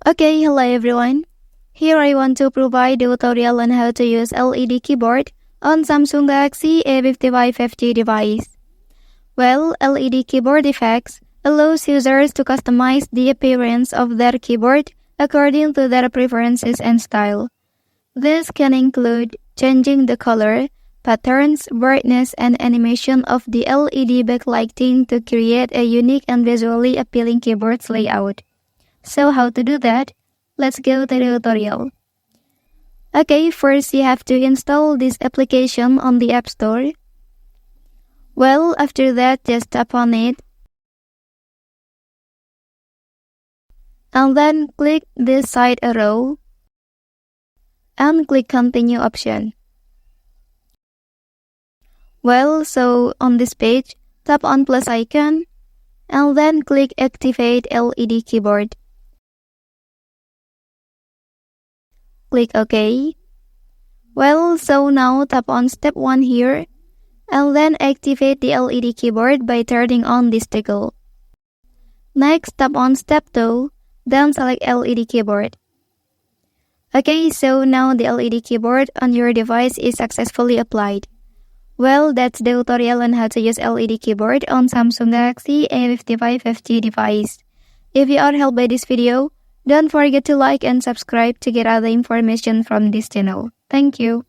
Okay, hello everyone. Here I want to provide a tutorial on how to use LED keyboard on Samsung Galaxy A55 5G device. Well, LED keyboard effects allows users to customize the appearance of their keyboard according to their preferences and style. This can include changing the color, patterns, brightness, and animation of the LED backlighting to create a unique and visually appealing keyboard layout. So how to do that? Let's go to the tutorial. Okay, first you have to install this application on the App Store. Well, after that, just tap on it. And then click this side arrow. And click continue option. Well, so on this page, tap on plus icon. And then click activate LED keyboard. Click OK. Well, so now tap on step 1 here, and then activate the LED keyboard by turning on this toggle. Next, tap on step 2, then select LED keyboard. Okay, so now the LED keyboard on your device is successfully applied. Well, that's the tutorial on how to use LED keyboard on Samsung Galaxy A55 5G device. If you are helped by this video, don't forget to like and subscribe to get other information from this channel. Thank you.